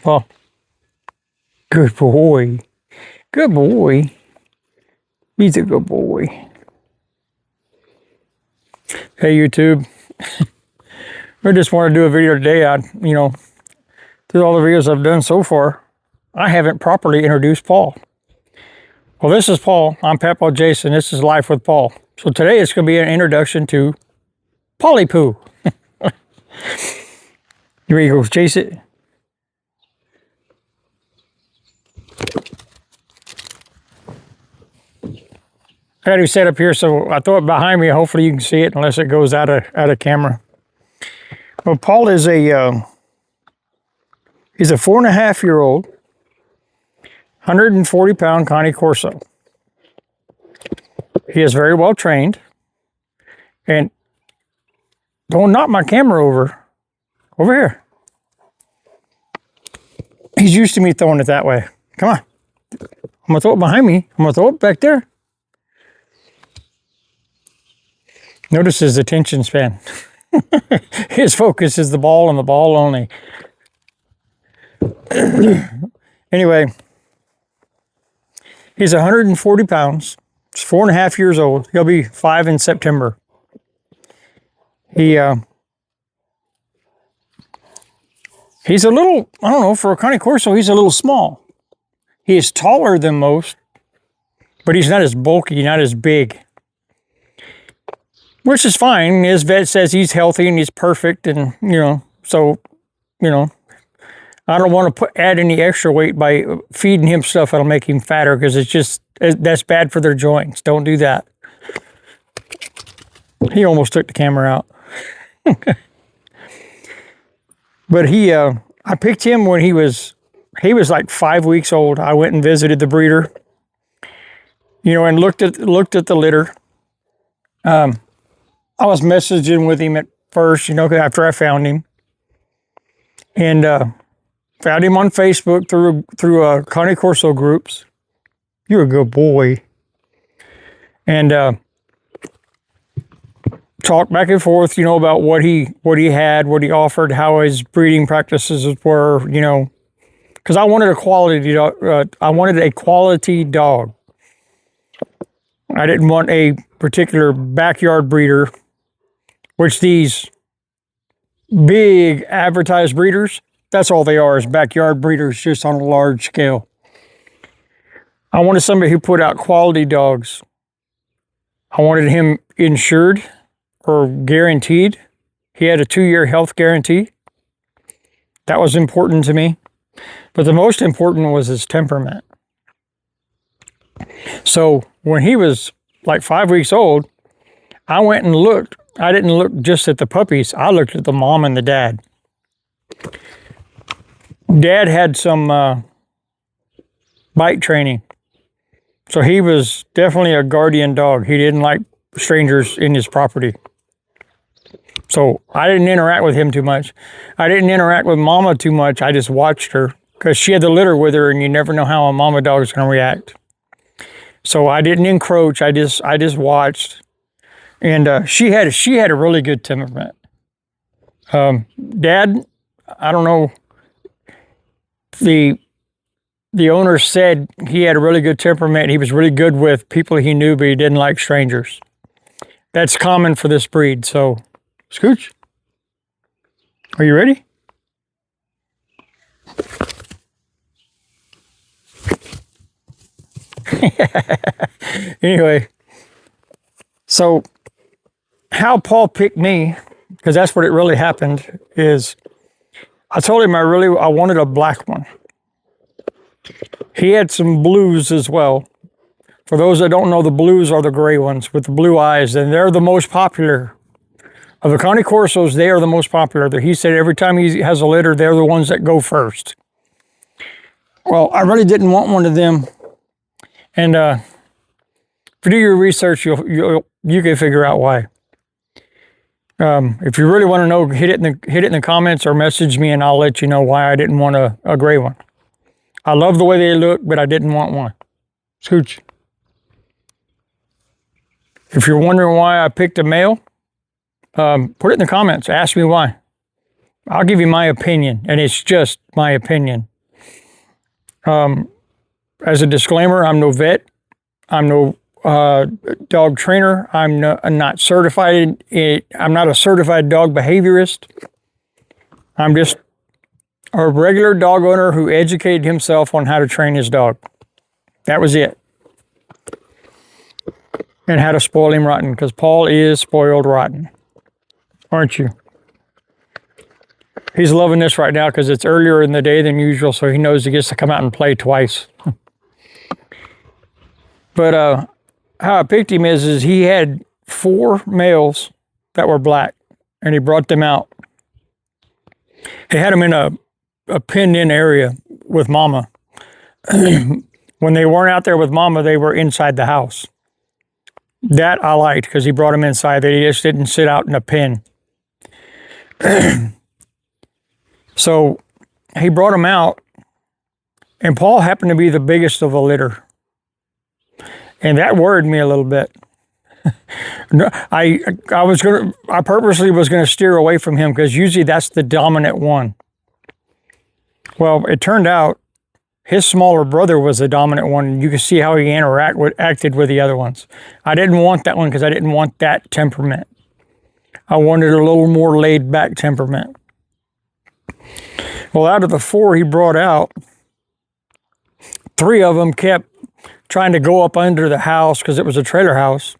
Paul. Good boy. Good boy. He's a good boy. Hey, YouTube. I just want to do a video today. Through all the videos I've done so far, I haven't properly introduced Paul. Well, this is Paul. I'm Papaw Jason. This is Life with Paul. So today it's going to be an introduction to Polly Poo. Here he goes, chase it. I got it set up here, so I throw it behind me. Hopefully you can see it, unless it goes out of camera. Well, Paul is he's a 4.5-year-old, 140-pound Cane Corso. He is very well trained, and don't knock my camera over here. He's used to me throwing it that way. Come on. I'm gonna throw it behind me. I'm gonna throw it back there. Notice his attention span. His focus is the ball and the ball only. Anyway, he's 140 pounds. He's 4.5 years old. He'll be 5 in September. He's a little, I don't know, for a Cane Corso, he's a little small. He is taller than most, but he's not as bulky, not as big. Which is fine. His vet says he's healthy and he's perfect, and I don't want to add any extra weight by feeding him stuff that'll make him fatter, because that's bad for their joints. Don't do that. He almost took the camera out. But I picked him when he was like 5 weeks old. I went and visited the breeder, and looked at the litter. I was messaging with him at first, after I found him, and found him on Facebook through Cane Corso groups. You're a good boy. And talked back and forth, about what he had, what he offered, how his breeding practices were, because I wanted a quality dog. I wanted a quality dog. I didn't want a particular backyard breeder, which these big advertised breeders, that's all they are, is backyard breeders, just on a large scale. I wanted somebody who put out quality dogs. I wanted him insured or guaranteed. He had a 2-year health guarantee. That was important to me. But the most important was his temperament. So when he was like 5 weeks old, I went and looked. I didn't look just at the puppies. I looked at the mom and the dad. Dad had some bite training. So he was definitely a guardian dog. He didn't like strangers in his property. So I didn't interact with him too much. I didn't interact with Mama too much. I just watched her, because she had the litter with her, and you never know how a mama dog is going to react. So I didn't encroach. I just watched. And she had a really good temperament. Dad, I don't know. The owner said he had a really good temperament. He was really good with people he knew, but he didn't like strangers. That's common for this breed. So, Scooch, are you ready? Anyway, so how Paul picked me, because that's what it really happened, is I told him I wanted a black one. He had some blues as well. For those that don't know, the blues are the gray ones with the blue eyes, and they're the most popular. Of the Cane Corsos, they are the most popular. He said every time he has a litter, they're the ones that go first. Well, I really didn't want one of them. And if you do your research, you can figure out why. If you really want to know, hit it in the comments or message me, and I'll let you know why I didn't want a gray one. I love the way they look, but I didn't want one. Scooch. If you're wondering why I picked a male, put it in the comments. Ask me why. I'll give you my opinion, and it's just my opinion. As a disclaimer, I'm no vet. I'm no dog trainer. I'm not certified. I'm not a certified dog behaviorist. I'm just a regular dog owner who educated himself on how to train his dog. That was it. And how to spoil him rotten, because Paul is spoiled rotten. Aren't you? He's loving this right now because it's earlier in the day than usual, so he knows he gets to come out and play twice. But how I picked him is he had 4 males that were black, and he brought them out. He had them in a pinned-in area with Mama. When they weren't out there with Mama, they were inside the house. That I liked because he brought them inside. They just didn't sit out in a pen. So he brought them out, and Paul happened to be the biggest of the litter. And that worried me a little bit. I purposely was gonna steer away from him because usually that's the dominant one. Well, it turned out his smaller brother was the dominant one, and you could see how he acted with the other ones. I didn't want that one because I didn't want that temperament. I wanted a little more laid back temperament. Well, out of the 4 he brought out, 3 of them kept trying to go up under the house because it was a trailer house.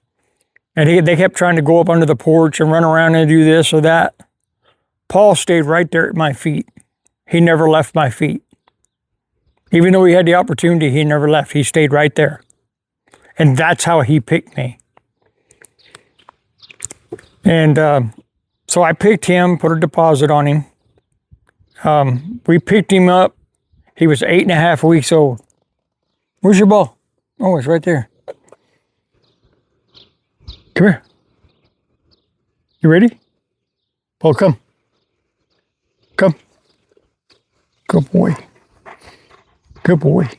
And they kept trying to go up under the porch and run around and do this or that. Paul stayed right there at my feet. He never left my feet. Even though he had the opportunity, he never left. He stayed right there. And that's how he picked me. And so I picked him, put a deposit on him. We picked him up. He was 8.5 weeks old. Where's your ball? Oh, it's right there. Come here. You ready? Paul, come. Come. Good boy. Good boy.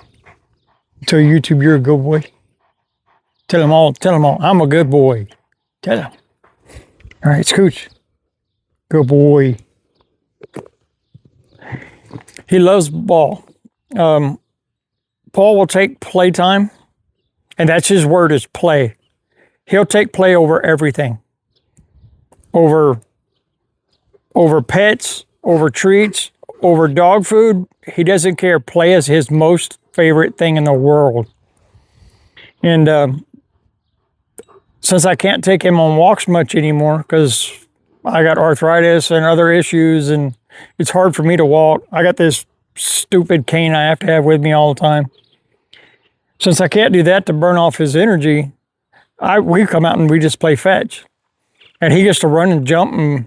Tell YouTube you're a good boy. Tell them all, I'm a good boy. Tell them. All right, Scooch. Good boy. He loves ball. Paul will take playtime, and that's his word is play. He'll take play over everything. Over pets, over treats, over dog food. He doesn't care. Play is his most favorite thing in the world. And since I can't take him on walks much anymore because I got arthritis and other issues, and it's hard for me to walk. I got this stupid cane I have to have with me all the time. Since I can't do that to burn off his energy, we come out and we just play fetch. And he gets to run and jump and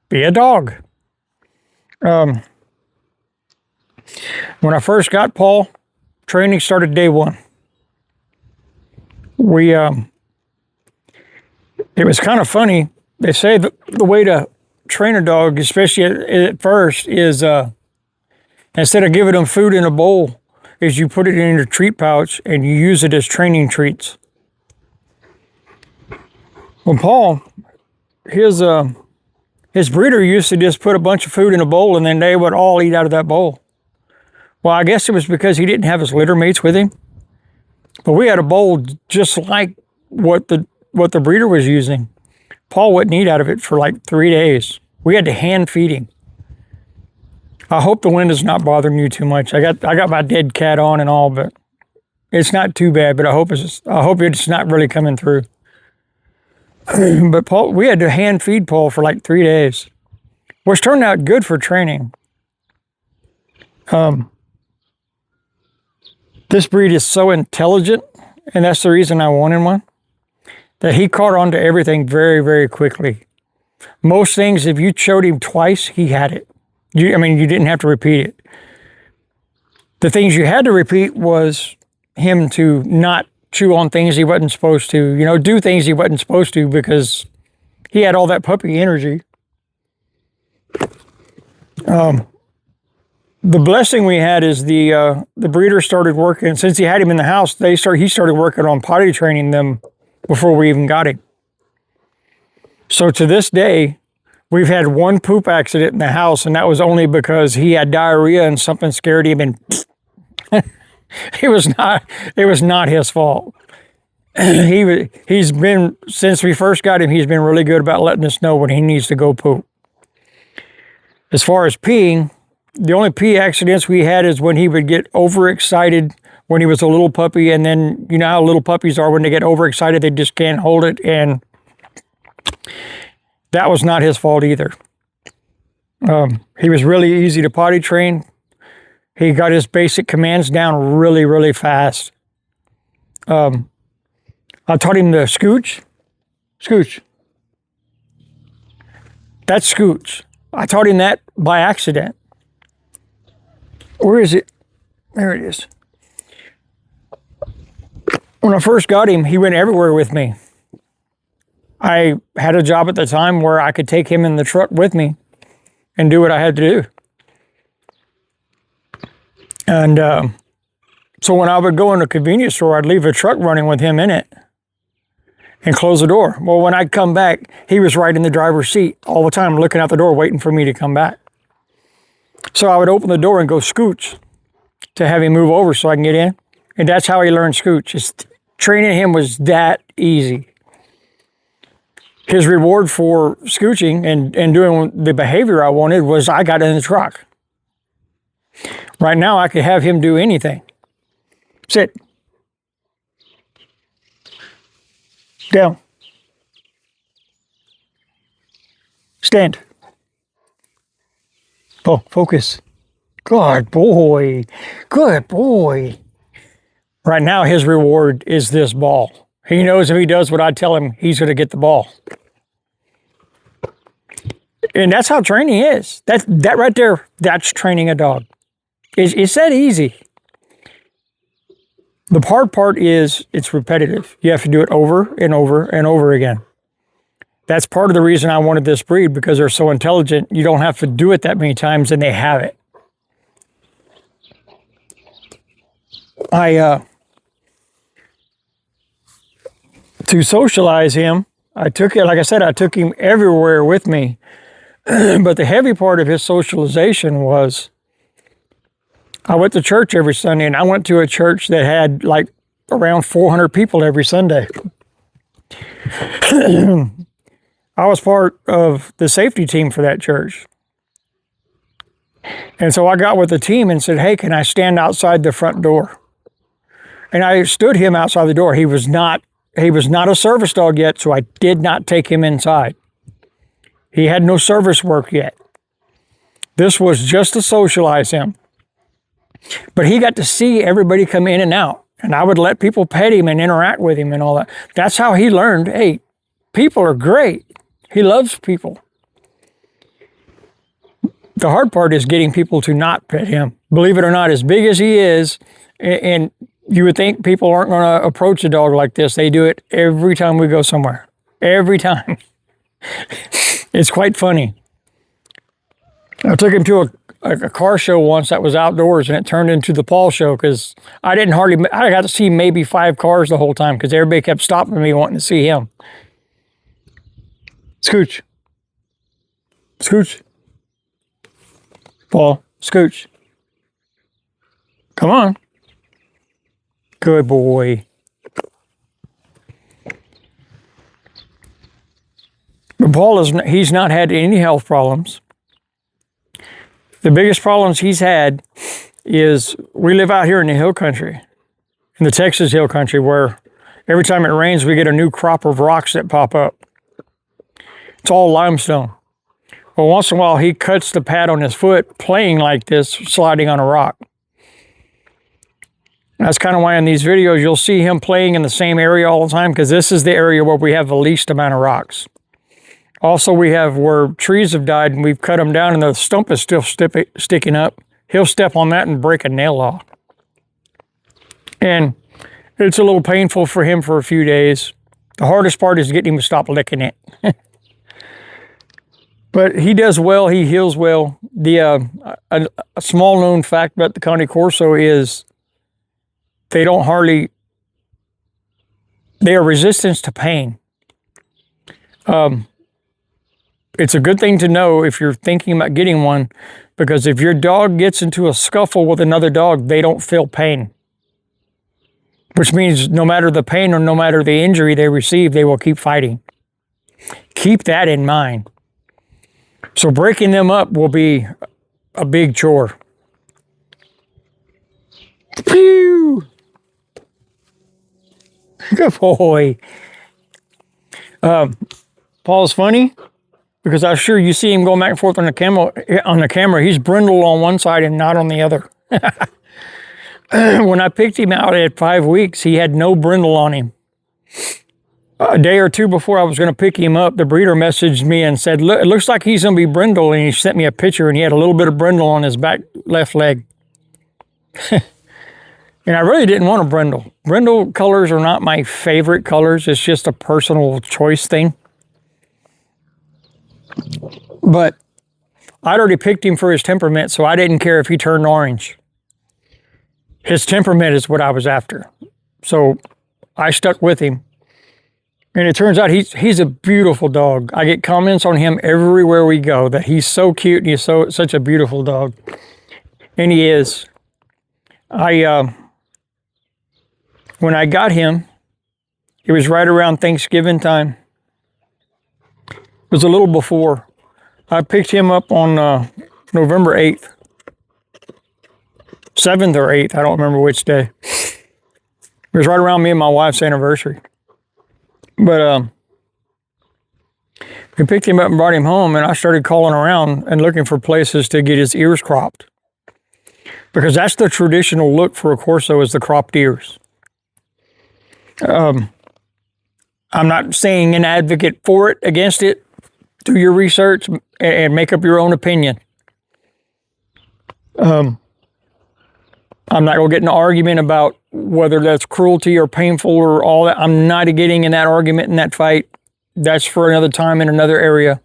be a dog. When I first got Paul, training started day 1. It was kind of funny. They say the way to train a dog, especially at first, is instead of giving them food in a bowl, is you put it in your treat pouch and you use it as training treats. Well, Paul, his breeder used to just put a bunch of food in a bowl and then they would all eat out of that bowl. Well, I guess it was because he didn't have his litter mates with him. But we had a bowl just like what the breeder was using. Paul wouldn't eat out of it for like 3 days. We had to hand feed him. I hope the wind is not bothering you too much. I got my dead cat on and all, but it's not too bad. But I hope it's not really coming through. But Paul, we had to hand feed Paul for like 3 days, which turned out good for training. This breed is so intelligent, and that's the reason I wanted one, that he caught on to everything very, very quickly. Most things, if you showed him twice, he had it. You didn't have to repeat it. The things you had to repeat was him to not chew on things he wasn't supposed to, do things he wasn't supposed to because he had all that puppy energy. The blessing we had is the breeder started working, since he had him in the house, he started working on potty training them before we even got him. So to this day, We've had one poop accident in the house, and that was only because he had diarrhea and something scared him, and it was not his fault. He's been, since we first got him, he's been really good about letting us know when he needs to go poop. As far as peeing, the only pee accidents we had is when he would get overexcited when he was a little puppy, and then you know how little puppies are when they get overexcited, they just can't hold it, and that was not his fault either. He was really easy to potty train. He got his basic commands down really, really fast. I taught him to scooch. Scooch. That's scooch. I taught him that by accident. Where is it? There it is. When I first got him, he went everywhere with me. I had a job at the time where I could take him in the truck with me and do what I had to do. And so when I would go in a convenience store, I'd leave a truck running with him in it and close the door. Well, when I'd come back, he was right in the driver's seat all the time, looking out the door, waiting for me to come back. So I would open the door and go scooch to have him move over so I can get in. And that's how he learned scooch. Training him was that easy. His reward for scooching and doing the behavior I wanted was I got in the truck. Right now, I could have him do anything. Sit. Down. Stand. Oh, focus. Good boy. Good boy. Right now, his reward is this ball. He knows if he does what I tell him, he's going to get the ball. And that's how training is. That right there, that's training a dog. It's that easy. The hard part is it's repetitive. You have to do it over and over and over again. That's part of the reason I wanted this breed, because they're so intelligent. You don't have to do it that many times, and they have it. To socialize him, I took him everywhere with me. But the heavy part of his socialization was I went to church every Sunday, and I went to a church that had like around 400 people every Sunday. I was part of the safety team for that church. And so I got with the team and said, hey, can I stand outside the front door? And I stood him outside the door. He was not a service dog yet, so I did not take him inside. He had no service work yet. This was just to socialize him. But he got to see everybody come in and out. And I would let people pet him and interact with him and all that. That's how he learned, hey, people are great. He loves people. The hard part is getting people to not pet him. Believe it or not, as big as he is, and you would think people aren't going to approach a dog like this. They do it every time we go somewhere. Every time. It's quite funny. I took him to a car show once that was outdoors, and it turned into the Paul show because I got to see maybe 5 cars the whole time because everybody kept stopping me wanting to see him. Scooch. Scooch. Paul, scooch. Come on. Good boy. But Paul he's not had any health problems. The biggest problems he's had is we live out here in the hill country, in the Texas hill country, where every time it rains, we get a new crop of rocks that pop up. It's all limestone. Well, once in a while, he cuts the pad on his foot playing like this, sliding on a rock. That's kind of why in these videos, you'll see him playing in the same area all the time, because this is the area where we have the least amount of rocks. Also, we have where trees have died and we've cut them down and the stump is still sticking up. He'll step on that and break a nail off. And it's a little painful for him for a few days. The hardest part is getting him to stop licking it. But he does well. He heals well. A small known fact about the Cane Corso is they are resistant to pain. it's a good thing to know if you're thinking about getting one, because if your dog gets into a scuffle with another dog, they don't feel pain. Which means no matter the pain or no matter the injury they receive, they will keep fighting. Keep that in mind. So breaking them up will be a big chore. Pew! Good boy. Paul's funny because I'm sure you see him going back and forth on the camera. He's brindled on one side and not on the other. When I picked him out at 5 weeks, he had no brindle on him. A day or two before I was going to pick him up, the breeder messaged me and said, "Look, it looks like he's going to be brindle." And he sent me a picture, and he had a little bit of brindle on his back left leg. And I really didn't want a brindle. Brindle colors are not my favorite colors. It's just a personal choice thing. But I'd already picked him for his temperament, so I didn't care if he turned orange. His temperament is what I was after. So I stuck with him. And it turns out he's a beautiful dog. I get comments on him everywhere we go that he's so cute and he's such a beautiful dog. And he is. When I got him, it was right around Thanksgiving time. It was a little before. I picked him up on November 8th. 7th or 8th, I don't remember which day. It was right around me and my wife's anniversary. But we picked him up and brought him home, and I started calling around and looking for places to get his ears cropped. Because that's the traditional look for a Corso, is the cropped ears. I'm not saying an advocate for it, against it. Do your research and make up your own opinion. I'm not going to get in an argument about whether that's cruelty or painful or all that. I'm not getting in that argument, in that fight. That's for another time in another area.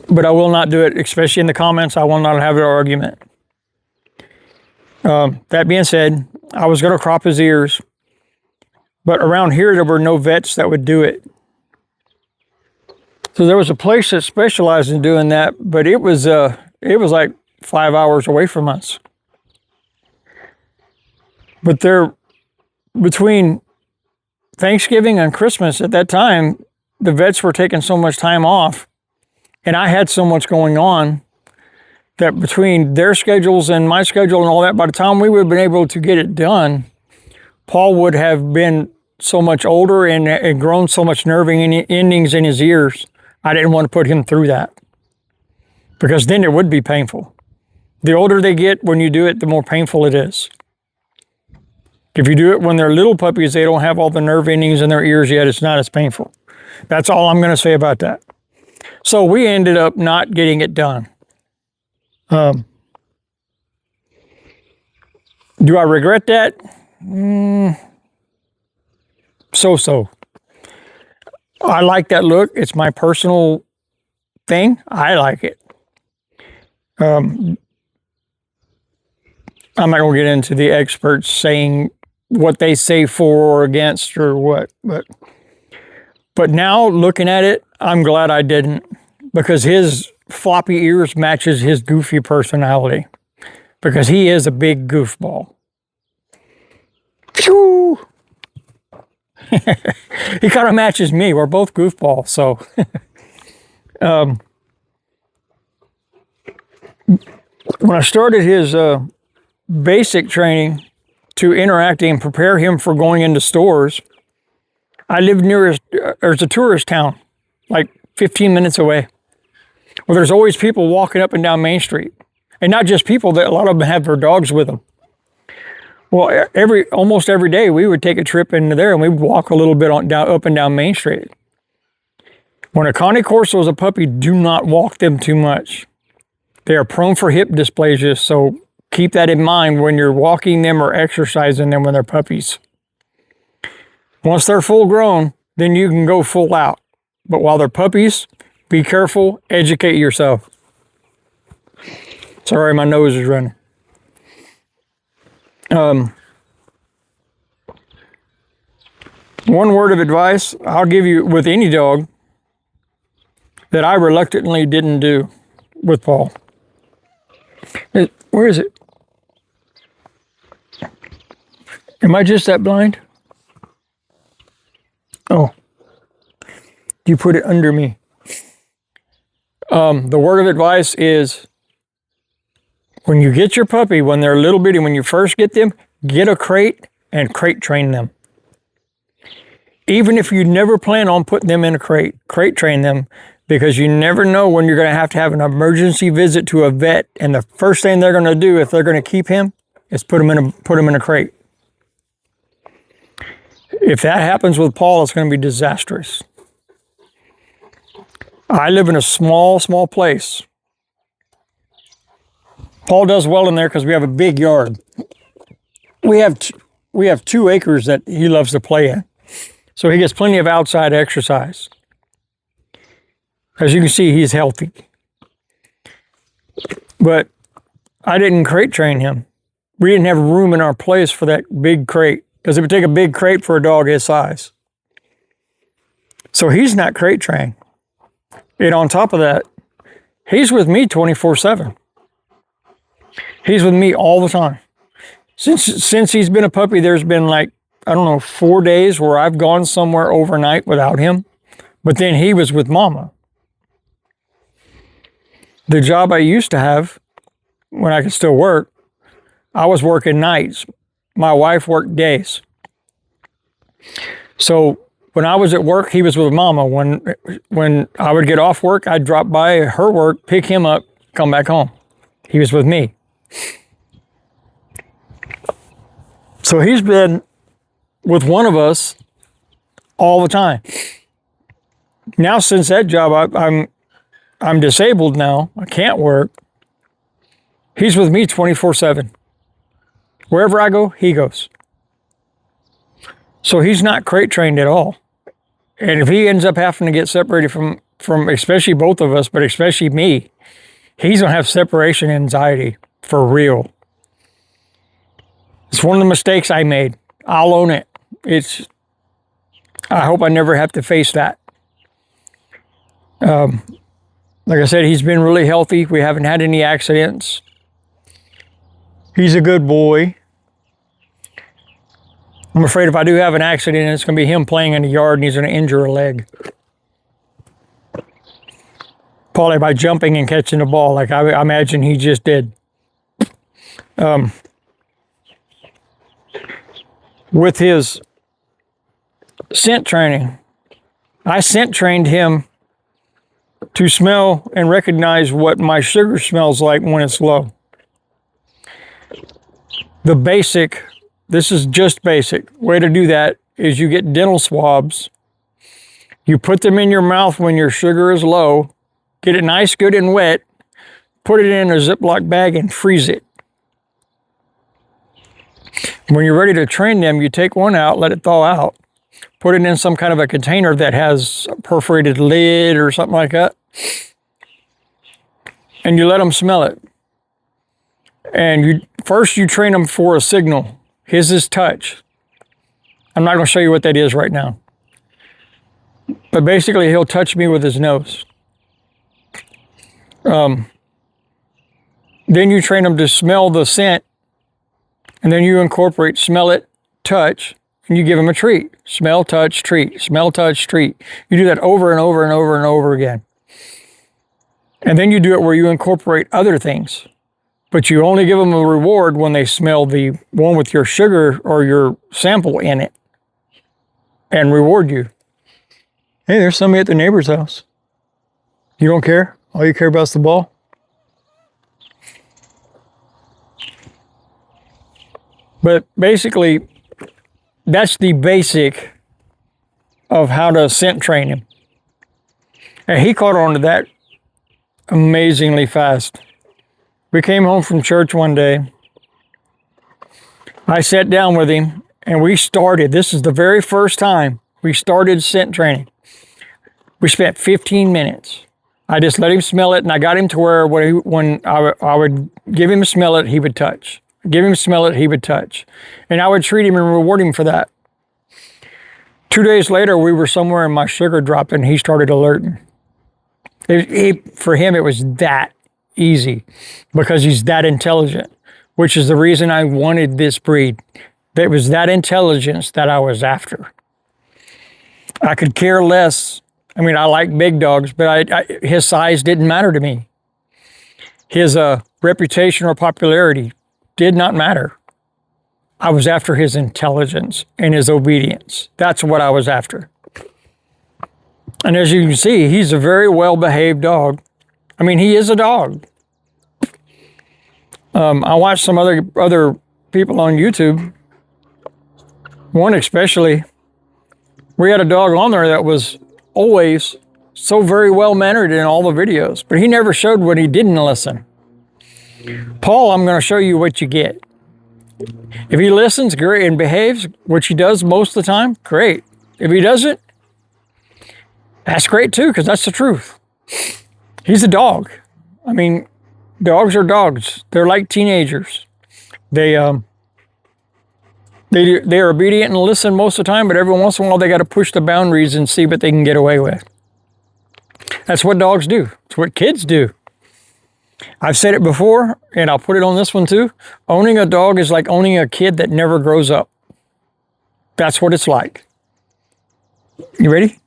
But I will not do it, especially in the comments. I will not have an argument. That being said, I was going to crop his ears. But around here, there were no vets that would do it. So there was a place that specialized in doing that, but it was like 5 hours away from us. But there, between Thanksgiving and Christmas at that time, the vets were taking so much time off, and I had so much going on that between their schedules and my schedule and all that, by the time we would have been able to get it done, Paul would have been so much older and grown so much nerve endings in his ears. I didn't want to put him through that, because then it would be painful. The older they get, when you do it, the more painful it is. If you do it when they're little puppies, they don't have all the nerve endings in their ears yet. It's not as painful. That's all I'm going to say about that. So we ended up not getting it done. Do I regret that? So. I like that look. It's my personal thing. I like it. I'm not going to get into the experts saying what they say for or against or what, but now looking at it, I'm glad I didn't, because his floppy ears matches his goofy personality, because he is a big goofball. Phew! He kind of matches me. We're both goofballs, so. When I started his basic training to interacting and prepare him for going into stores, I lived near there's a tourist town, like 15 minutes away. Well, there's always people walking up and down Main Street. And not just people, a lot of them have their dogs with them. Well, almost every day we would take a trip into there and we would walk a little bit up and down Main Street. When a Cane Corso is a puppy, do not walk them too much. They are prone for hip dysplasia, so keep that in mind when you're walking them or exercising them when they're puppies. Once they're full grown, then you can go full out. But while they're puppies, be careful, educate yourself. Sorry, my nose is running. One word of advice I'll give you with any dog that I reluctantly didn't do with Paul. Where is it? Am I just that blind? Oh, you put it under me. The word of advice is, when you get your puppy, when they're little bitty, when you first get them, get a crate and crate train them. Even if you never plan on putting them in a crate train them, because you never know when you're going to have an emergency visit to a vet, and the first thing they're going to do if they're going to keep him is put him in a crate. If that happens with Paul, it's going to be disastrous. I live in a small place. Paul does well in there because we have a big yard. We have 2 acres that he loves to play in. So he gets plenty of outside exercise. As you can see, he's healthy. But I didn't crate train him. We didn't have room in our place for that big crate, because it would take a big crate for a dog his size. So he's not crate trained. And on top of that, he's with me 24/7. He's with me all the time. Since he's been a puppy, there's been 4 days where I've gone somewhere overnight without him, but then he was with Mama. The job I used to have, when I could still work, I was working nights. My wife worked days. So when I was at work, he was with Mama. When I would get off work, I'd drop by her work, pick him up, come back home. He was with me. So he's been with one of us all the time. Now, since that job, I'm disabled now. I can't work. He's with me 24/7. Wherever I go, he goes. So he's not crate trained at all. And if he ends up having to get separated from especially both of us, but especially me, he's going to have separation anxiety for real. It's one of the mistakes I made. I'll own it. I hope I never have to face that. Like I said, he's been really healthy. We haven't had any accidents. He's a good boy. I'm afraid if I do have an accident, it's going to be him playing in the yard and he's going to injure a leg. Probably by jumping and catching the ball, like I imagine he just did. With his scent training, I scent trained him to smell and recognize what my sugar smells like when it's low. This is just basic. Way to do that is you get dental swabs. You put them in your mouth when your sugar is low, get it nice, good, and wet, put it in a Ziploc bag and freeze it. When you're ready to train them, you take one out, let it thaw out, put it in some kind of a container that has a perforated lid or something like that, and you let them smell it. And first you train them for a signal. His is touch. I'm not going to show you what that is right now. But basically, he'll touch me with his nose. Then you train him to smell the scent, and then you incorporate smell it, touch, and you give him a treat. Smell, touch, treat. Smell, touch, treat. You do that over and over and over and over again. And then you do it where you incorporate other things. But you only give them a reward when they smell the one with your sugar or your sample in it and reward you. Hey, there's somebody at the neighbor's house. You don't care? All you care about is the ball? But basically, that's the basic of how to scent train him. And he caught on to that amazingly fast. We came home from church one day. I sat down with him and this is the very first time we started scent training. We spent 15 minutes. I just let him smell it, and I got him to where when I would give him smell it, he would touch. Give him smell it, he would touch. And I would treat him and reward him for that. 2 days later, we were somewhere and my sugar dropped and he started alerting. For him, it was that easy because he's that intelligent, which is the reason I wanted this breed. It was that intelligence that I was after. I could care less. I mean, I like big dogs, but his size didn't matter to me. His reputation or popularity did not matter. I was after his intelligence and his obedience. That's what I was after. And as you can see, he's a very well-behaved dog. I mean, he is a dog. I watched some other people on YouTube. One especially, we had a dog on there that was always so very well-mannered in all the videos, but he never showed when he didn't listen. Paul, I'm going to show you what you get. If he listens, great, and behaves, which he does most of the time, great. If he doesn't, that's great too, because that's the truth. He's a dog. I mean, dogs are dogs. They're like teenagers. They're obedient and listen most of the time, but every once in a while they got to push the boundaries and see what they can get away with. That's what dogs do. It's what kids do. I've said it before, and I'll put it on this one too. Owning a dog is like owning a kid that never grows up. That's what it's like. You ready?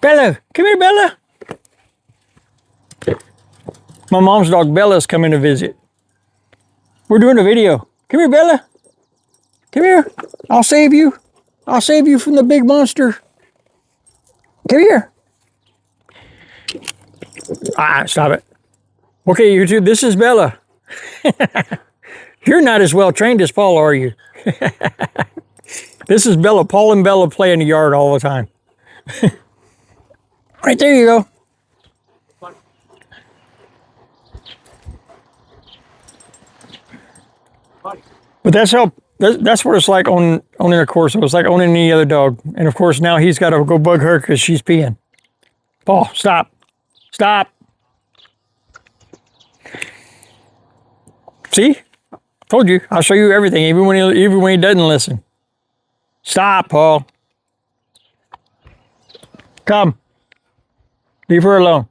Bella, come here, Bella. My mom's dog Bella's coming to visit. We're doing a video. Come here, Bella. Come here. I'll save you. I'll save you from the big monster. Come here. Stop it. Okay, YouTube, this is Bella. You're not as well trained as Paul, are you? This is Bella. Paul and Bella play in the yard all the time. Right there you go. But that's what it's like owning a Corso. It's like owning any other dog. And of course now he's got to go bug her because she's peeing. Paul, stop. Stop. See? Told you. I'll show you everything, even when he doesn't listen. Stop, Paul. Come. Leave her alone.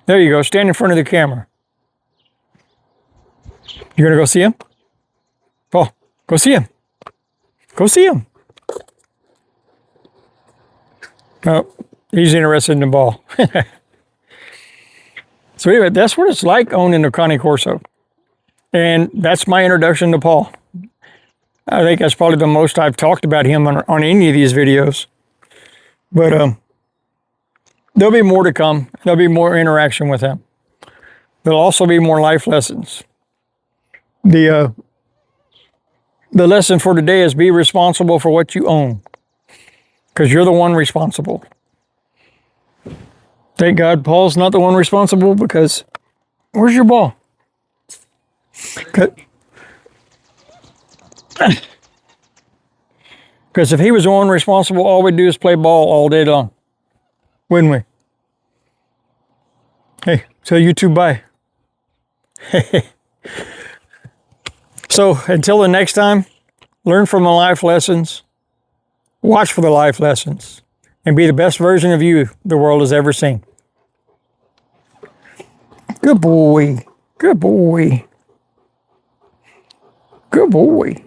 There you go. Stand in front of the camera. You gonna go see him? Paul, go see him. Go see him. Oh, he's interested in the ball. So anyway, that's what it's like owning a Cane Corso. And that's my introduction to Paul. I think that's probably the most I've talked about him on any of these videos. But there'll be more to come. There'll be more interaction with him. There'll also be more life lessons. The lesson for today is be responsible for what you own, because you're the one responsible. Thank God Paul's not the one responsible, because where's your ball? Because if he was the one responsible, all we'd do is play ball all day long, wouldn't we? Hey, tell you two bye. So until the next time, learn from the life lessons, watch for the life lessons, and be the best version of you the world has ever seen. Good boy. Good boy. Good boy.